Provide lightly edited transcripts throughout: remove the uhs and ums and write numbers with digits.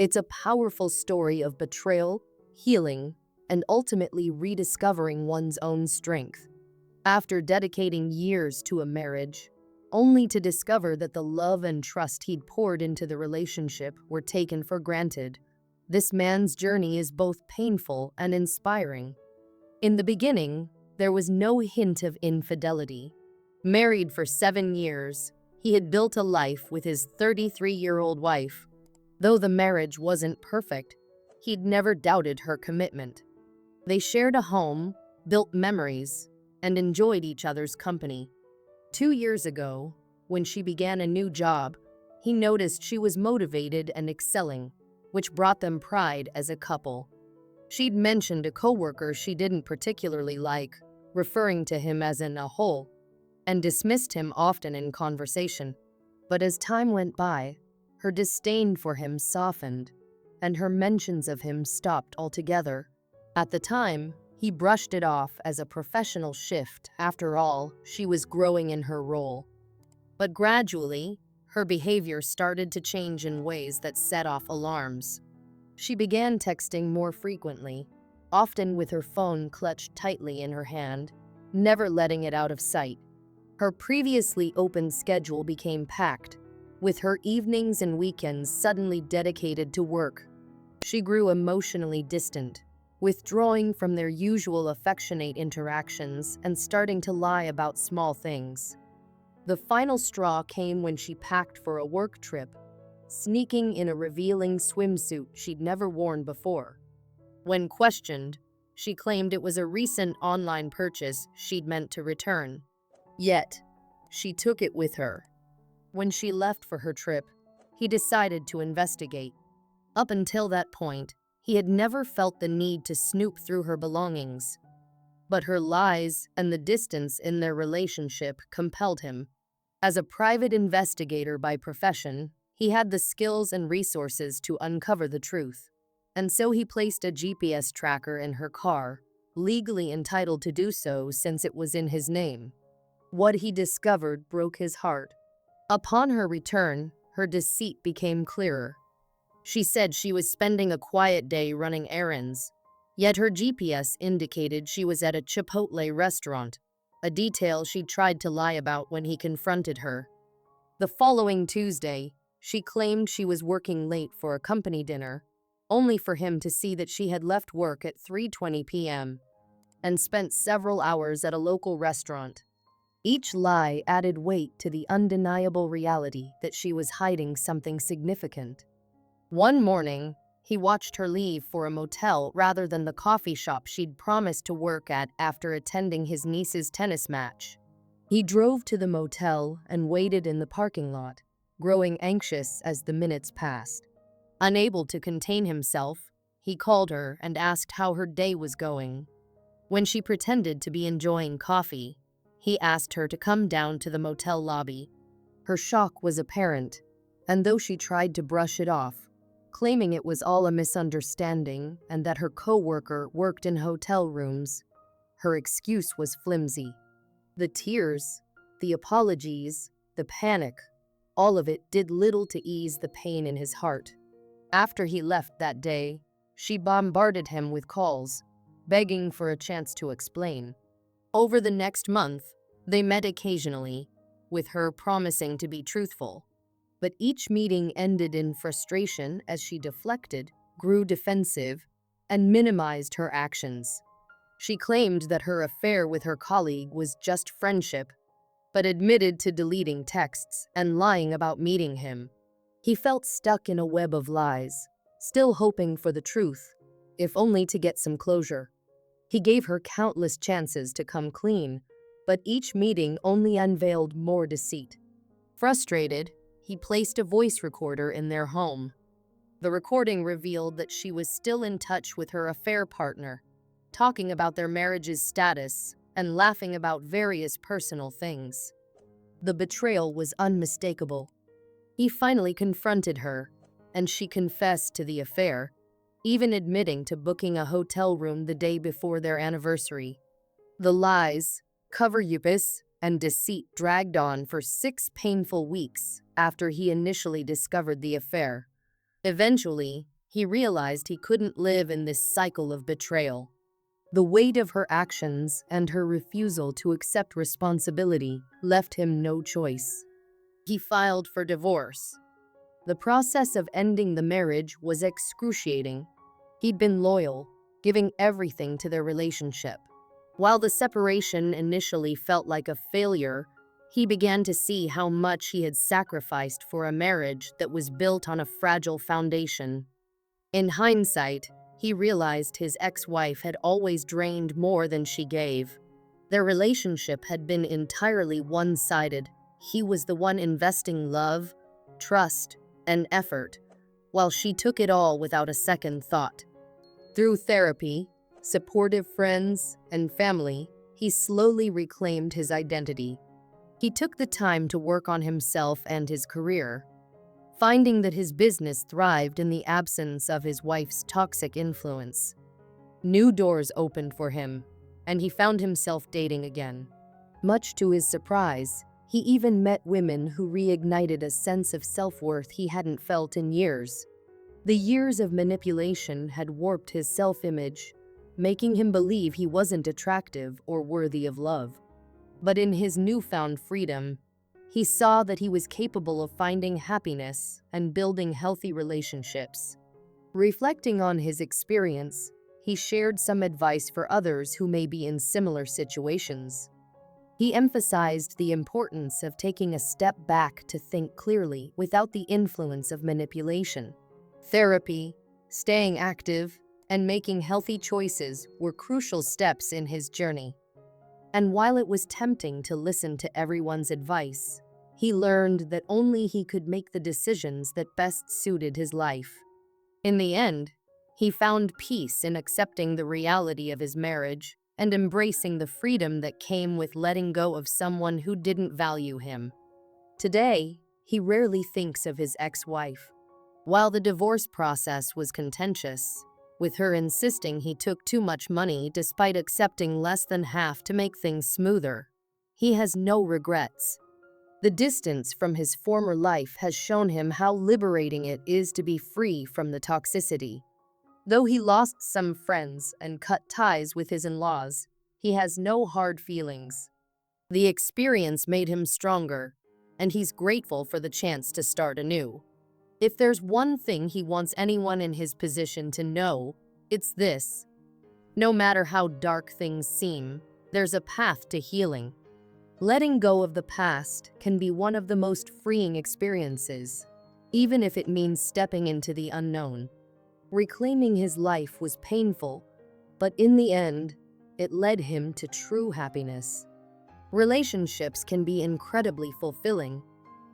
It's a powerful story of betrayal, healing, and ultimately rediscovering one's own strength. After dedicating years to a marriage, only to discover that the love and trust he'd poured into the relationship were taken for granted, this man's journey is both painful and inspiring. In the beginning, there was no hint of infidelity. Married for 7 years, he had built a life with his 33-year-old wife. Though the marriage wasn't perfect, he'd never doubted her commitment. They shared a home, built memories, and enjoyed each other's company. 2 years ago, when she began a new job, he noticed she was motivated and excelling, which brought them pride as a couple. She'd mentioned a coworker she didn't particularly like, referring to him as a hole, and dismissed him often in conversation. But as time went by, her disdain for him softened, and her mentions of him stopped altogether. At the time, he brushed it off as a professional shift. After all, she was growing in her role. But gradually, her behavior started to change in ways that set off alarms. She began texting more frequently, often with her phone clutched tightly in her hand, never letting it out of sight. Her previously open schedule became packed, with her evenings and weekends suddenly dedicated to work. She grew emotionally distant, withdrawing from their usual affectionate interactions and starting to lie about small things. The final straw came when she packed for a work trip, sneaking in a revealing swimsuit she'd never worn before. When questioned, she claimed it was a recent online purchase she'd meant to return. Yet, she took it with her. When she left for her trip, he decided to investigate. Up until that point, he had never felt the need to snoop through her belongings. But her lies and the distance in their relationship compelled him. As a private investigator by profession, he had the skills and resources to uncover the truth. And so he placed a GPS tracker in her car, legally entitled to do so since it was in his name. What he discovered broke his heart. Upon her return, her deceit became clearer. She said she was spending a quiet day running errands, yet her GPS indicated she was at a Chipotle restaurant, a detail she tried to lie about when he confronted her. The following Tuesday, she claimed she was working late for a company dinner, only for him to see that she had left work at 3:20 p.m. and spent several hours at a local restaurant. Each lie added weight to the undeniable reality that she was hiding something significant. One morning, he watched her leave for a motel rather than the coffee shop she'd promised to work at after attending his niece's tennis match. He drove to the motel and waited in the parking lot, growing anxious as the minutes passed. Unable to contain himself, he called her and asked how her day was going. When she pretended to be enjoying coffee, he asked her to come down to the motel lobby. Her shock was apparent, and though she tried to brush it off, claiming it was all a misunderstanding and that her coworker worked in hotel rooms, her excuse was flimsy. The tears, the apologies, the panic, all of it did little to ease the pain in his heart. After he left that day, she bombarded him with calls, begging for a chance to explain. Over the next month, they met occasionally, with her promising to be truthful. But each meeting ended in frustration as she deflected, grew defensive, and minimized her actions. She claimed that her affair with her colleague was just friendship, but admitted to deleting texts and lying about meeting him. He felt stuck in a web of lies, still hoping for the truth, if only to get some closure. He gave her countless chances to come clean, but each meeting only unveiled more deceit. Frustrated, he placed a voice recorder in their home. The recording revealed that she was still in touch with her affair partner, talking about their marriage's status and laughing about various personal things. The betrayal was unmistakable. He finally confronted her, and she confessed to the affair, even admitting to booking a hotel room the day before their anniversary. The lies, cover-ups, and deceit dragged on for 6 painful weeks after he initially discovered the affair. Eventually, He realized he couldn't live in this cycle of betrayal. The weight of her actions and her refusal to accept responsibility left him no choice. He filed for divorce. The process of ending the marriage was excruciating. He'd been loyal, giving everything to their relationship. While the separation initially felt like a failure, he began to see how much he had sacrificed for a marriage that was built on a fragile foundation. In hindsight, he realized his ex-wife had always drained more than she gave. Their relationship had been entirely one-sided. He was the one investing love, trust, and effort, while she took it all without a second thought. Through therapy, supportive friends, and family, he slowly reclaimed his identity. He took the time to work on himself and his career, finding that his business thrived in the absence of his wife's toxic influence. New doors opened for him, and he found himself dating again. Much to his surprise, he even met women who reignited a sense of self-worth he hadn't felt in years. The years of manipulation had warped his self-image, making him believe he wasn't attractive or worthy of love. But in his newfound freedom, he saw that he was capable of finding happiness and building healthy relationships. Reflecting on his experience, he shared some advice for others who may be in similar situations. He emphasized the importance of taking a step back to think clearly without the influence of manipulation. Therapy, staying active, and making healthy choices were crucial steps in his journey. And while it was tempting to listen to everyone's advice, he learned that only he could make the decisions that best suited his life. In the end, he found peace in accepting the reality of his marriage and embracing the freedom that came with letting go of someone who didn't value him. Today, he rarely thinks of his ex-wife. While the divorce process was contentious, with her insisting he took too much money despite accepting less than half to make things smoother, he has no regrets. The distance from his former life has shown him how liberating it is to be free from the toxicity. Though he lost some friends and cut ties with his in-laws, he has no hard feelings. The experience made him stronger, and he's grateful for the chance to start anew. If there's one thing he wants anyone in his position to know, it's this: no matter how dark things seem, there's a path to healing. Letting go of the past can be one of the most freeing experiences, even if it means stepping into the unknown. Reclaiming his life was painful, but in the end, it led him to true happiness. Relationships can be incredibly fulfilling,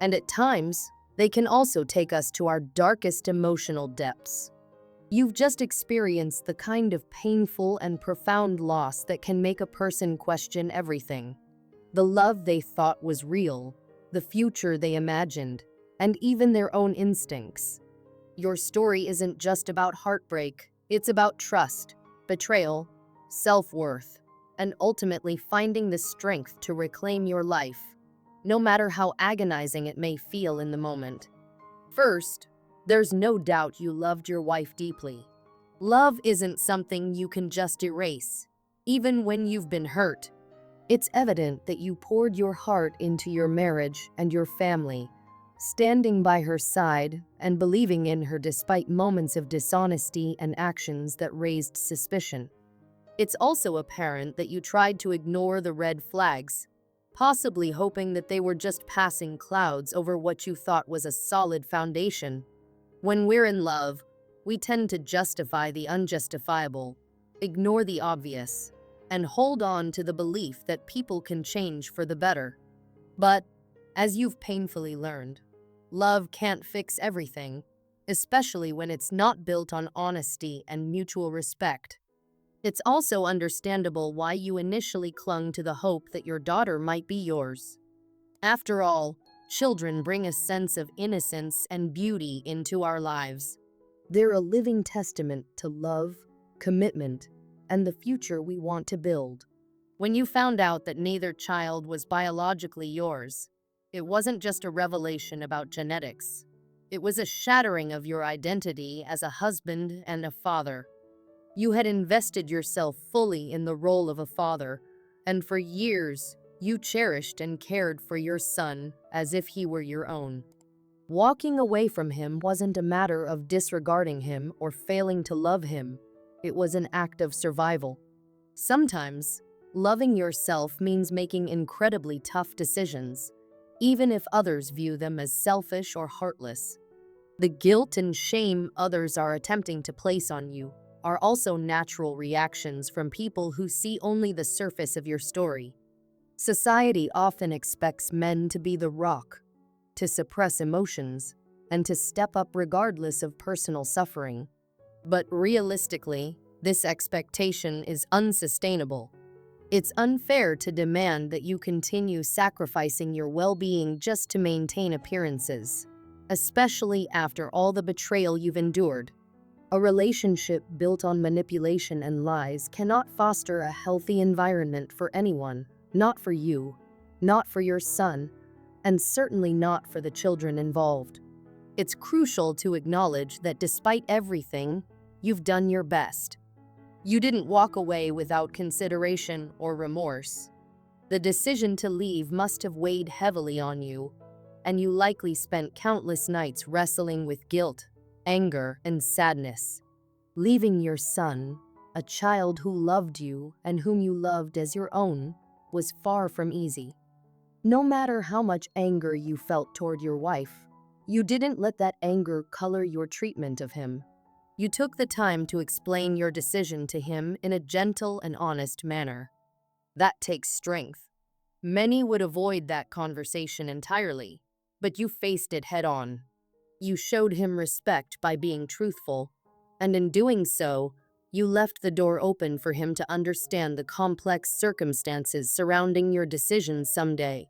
and at times, they can also take us to our darkest emotional depths. You've just experienced the kind of painful and profound loss that can make a person question everything. The love they thought was real, the future they imagined, and even their own instincts. Your story isn't just about heartbreak, it's about trust, betrayal, self-worth, and ultimately finding the strength to reclaim your life, no matter how agonizing it may feel in the moment. First, there's no doubt you loved your wife deeply. Love isn't something you can just erase, even when you've been hurt. It's evident that you poured your heart into your marriage and your family, standing by her side and believing in her despite moments of dishonesty and actions that raised suspicion. It's also apparent that you tried to ignore the red flags, possibly hoping that they were just passing clouds over what you thought was a solid foundation. When we're in love, we tend to justify the unjustifiable, ignore the obvious, and hold on to the belief that people can change for the better. But, as you've painfully learned, love can't fix everything, especially when it's not built on honesty and mutual respect. It's also understandable why you initially clung to the hope that your daughter might be yours. After all, children bring a sense of innocence and beauty into our lives. They're a living testament to love, commitment, and the future we want to build. When you found out that neither child was biologically yours, it wasn't just a revelation about genetics. It was a shattering of your identity as a husband and a father. You had invested yourself fully in the role of a father, and for years, you cherished and cared for your son as if he were your own. Walking away from him wasn't a matter of disregarding him or failing to love him. It was an act of survival. Sometimes, loving yourself means making incredibly tough decisions, even if others view them as selfish or heartless. The guilt and shame others are attempting to place on you are also natural reactions from people who see only the surface of your story. Society often expects men to be the rock, to suppress emotions, and to step up regardless of personal suffering. But realistically, this expectation is unsustainable. It's unfair to demand that you continue sacrificing your well-being just to maintain appearances, especially after all the betrayal you've endured. A relationship built on manipulation and lies cannot foster a healthy environment for anyone, not for you, not for your son, and certainly not for the children involved. It's crucial to acknowledge that despite everything, you've done your best. You didn't walk away without consideration or remorse. The decision to leave must have weighed heavily on you, and you likely spent countless nights wrestling with guilt, anger, and sadness. Leaving your son, a child who loved you and whom you loved as your own, was far from easy. No matter how much anger you felt toward your wife, you didn't let that anger color your treatment of him. You took the time to explain your decision to him in a gentle and honest manner. That takes strength. Many would avoid that conversation entirely, but you faced it head on. You showed him respect by being truthful, and in doing so, you left the door open for him to understand the complex circumstances surrounding your decisions someday.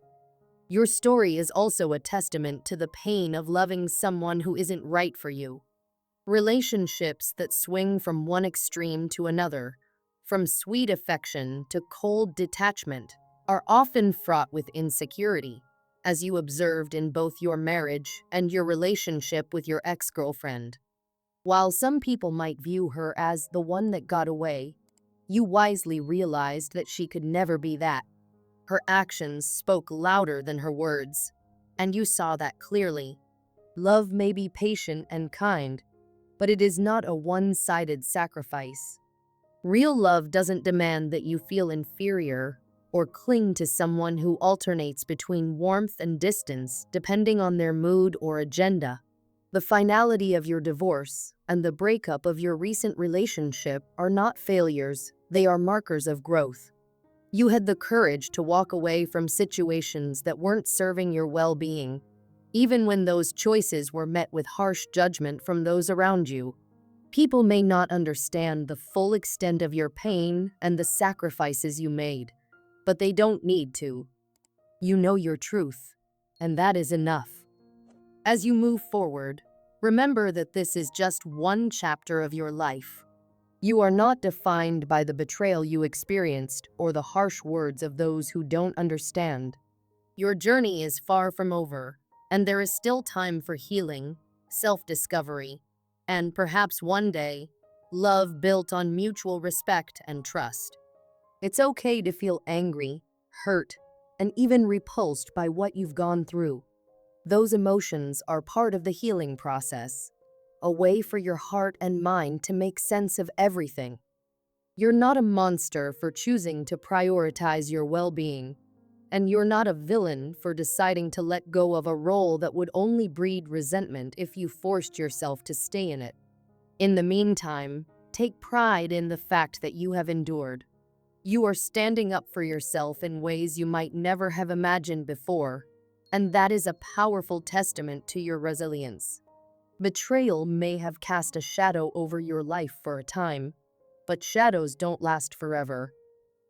Your story is also a testament to the pain of loving someone who isn't right for you. Relationships that swing from one extreme to another, from sweet affection to cold detachment, are often fraught with insecurity, as you observed in both your marriage and your relationship with your ex-girlfriend. While some people might view her as the one that got away, you wisely realized that she could never be that. Her actions spoke louder than her words, and you saw that clearly. Love may be patient and kind, but it is not a one-sided sacrifice. Real love doesn't demand that you feel inferior or cling to someone who alternates between warmth and distance depending on their mood or agenda. The finality of your divorce and the breakup of your recent relationship are not failures, they are markers of growth. You had the courage to walk away from situations that weren't serving your well-being, even when those choices were met with harsh judgment from those around you. People may not understand the full extent of your pain and the sacrifices you made, but they don't need to. You know your truth, and that is enough. As you move forward, remember that this is just one chapter of your life. You are not defined by the betrayal you experienced or the harsh words of those who don't understand. Your journey is far from over, and there is still time for healing, self-discovery, and perhaps one day, love built on mutual respect and trust. It's okay to feel angry, hurt, and even repulsed by what you've gone through. Those emotions are part of the healing process, a way for your heart and mind to make sense of everything. You're not a monster for choosing to prioritize your well-being, and you're not a villain for deciding to let go of a role that would only breed resentment if you forced yourself to stay in it. In the meantime, take pride in the fact that you have endured. You are standing up for yourself in ways you might never have imagined before, and that is a powerful testament to your resilience. Betrayal may have cast a shadow over your life for a time, but shadows don't last forever.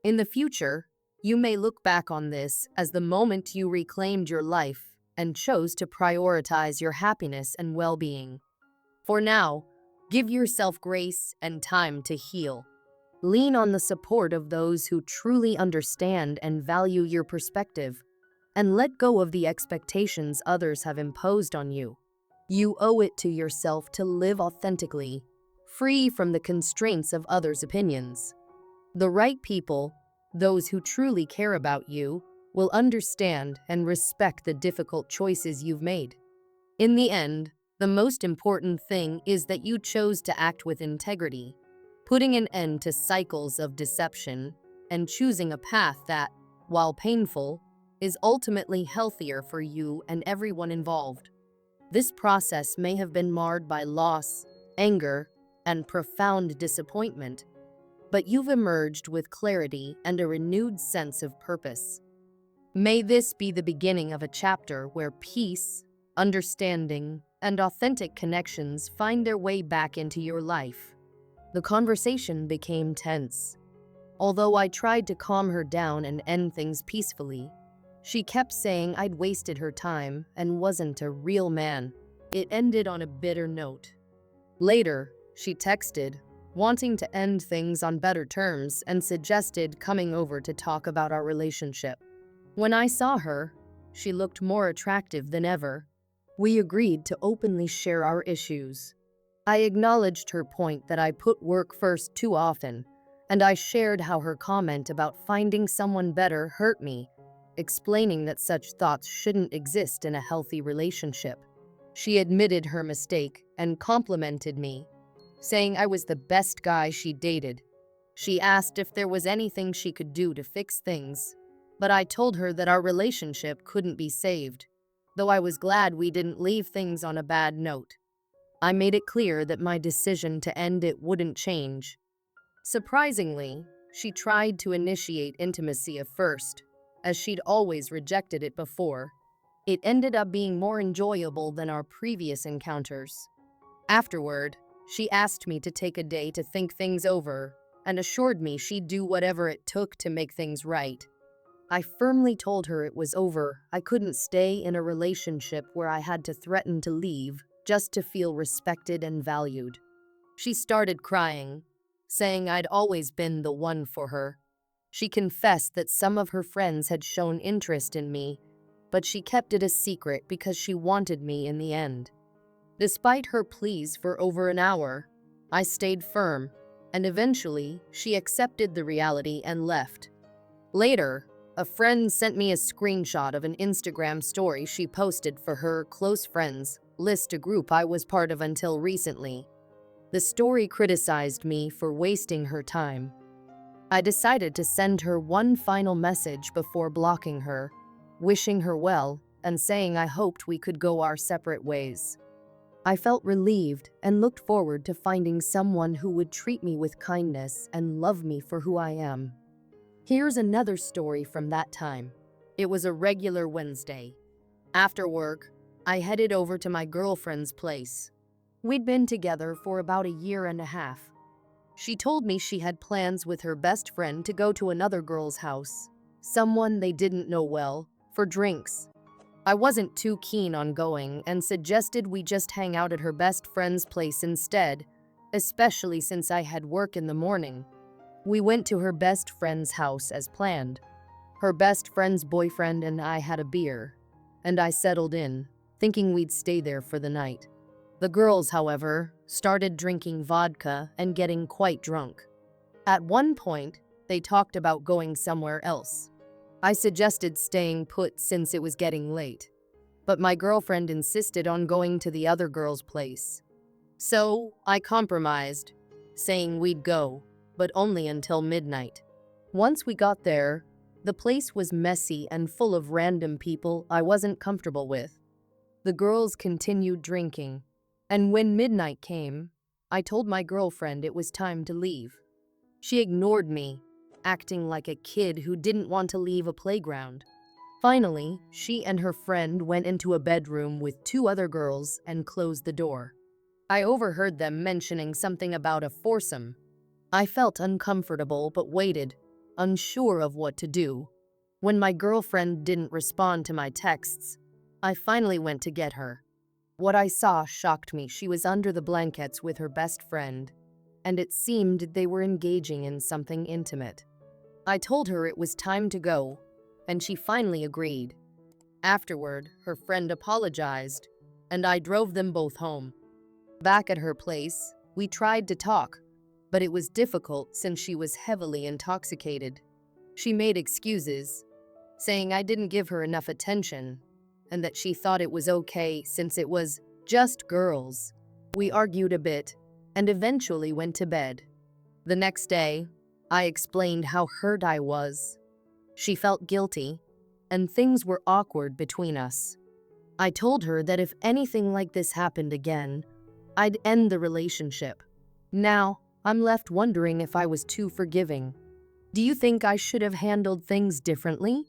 In the future, you may look back on this as the moment you reclaimed your life and chose to prioritize your happiness and well-being. For now, give yourself grace and time to heal. Lean on the support of those who truly understand and value your perspective, and let go of the expectations others have imposed on you. You owe it to yourself to live authentically, free from the constraints of others' opinions. The right people, those who truly care about you, will understand and respect the difficult choices you've made. In the end, the most important thing is that you chose to act with integrity, putting an end to cycles of deception and choosing a path that, while painful, is ultimately healthier for you and everyone involved. This process may have been marred by loss, anger, and profound disappointment, but you've emerged with clarity and a renewed sense of purpose. May this be the beginning of a chapter where peace, understanding, and authentic connections find their way back into your life. The conversation became tense. Although I tried to calm her down and end things peacefully, she kept saying I'd wasted her time and wasn't a real man. It ended on a bitter note. Later, she texted, wanting to end things on better terms, and suggested coming over to talk about our relationship. When I saw her, she looked more attractive than ever. We agreed to openly share our issues. I acknowledged her point that I put work first too often, and I shared how her comment about finding someone better hurt me, explaining that such thoughts shouldn't exist in a healthy relationship. She admitted her mistake and complimented me, saying I was the best guy she dated. She asked if there was anything she could do to fix things, but I told her that our relationship couldn't be saved, though I was glad we didn't leave things on a bad note. I made it clear that my decision to end it wouldn't change. Surprisingly, she tried to initiate intimacy at first, as she'd always rejected it before. It ended up being more enjoyable than our previous encounters. Afterward, she asked me to take a day to think things over and assured me she'd do whatever it took to make things right. I firmly told her it was over. I couldn't stay in a relationship where I had to threaten to leave just to feel respected and valued. She started crying, saying I'd always been the one for her. She confessed that some of her friends had shown interest in me, but she kept it a secret because she wanted me in the end. Despite her pleas for over an hour, I stayed firm, and eventually she accepted the reality and left. Later, a friend sent me a screenshot of an Instagram story she posted for her close friends list, a group I was part of until recently. The story criticized me for wasting her time. I decided to send her one final message before blocking her, wishing her well and saying I hoped we could go our separate ways. I felt relieved and looked forward to finding someone who would treat me with kindness and love me for who I am. Here's another story from that time. It was a regular Wednesday. After work, I headed over to my girlfriend's place. We'd been together for about a year and a half. She told me she had plans with her best friend to go to another girl's house, someone they didn't know well, for drinks. I wasn't too keen on going and suggested we just hang out at her best friend's place instead, especially since I had work in the morning. We went to her best friend's house as planned. Her best friend's boyfriend and I had a beer, and I settled in, thinking we'd stay there for the night. The girls, however, started drinking vodka and getting quite drunk. At one point, they talked about going somewhere else. I suggested staying put since it was getting late, but my girlfriend insisted on going to the other girl's place. So I compromised, saying we'd go, but only until midnight. Once we got there, the place was messy and full of random people I wasn't comfortable with. The girls continued drinking, and when midnight came, I told my girlfriend it was time to leave. She ignored me, acting like a kid who didn't want to leave a playground. Finally, she and her friend went into a bedroom with two other girls and closed the door. I overheard them mentioning something about a foursome. I felt uncomfortable but waited, unsure of what to do. When my girlfriend didn't respond to my texts, I finally went to get her. What I saw shocked me. She was under the blankets with her best friend, and it seemed they were engaging in something intimate. I told her it was time to go, and she finally agreed. Afterward, her friend apologized, and I drove them both home. Back at her place, we tried to talk, but it was difficult since she was heavily intoxicated. She made excuses, saying I didn't give her enough attention and that she thought it was okay since it was just girls. We argued a bit and eventually went to bed. The next day, I explained how hurt I was. She felt guilty, and things were awkward between us. I told her that if anything like this happened again, I'd end the relationship. Now, I'm left wondering if I was too forgiving. Do you think I should have handled things differently?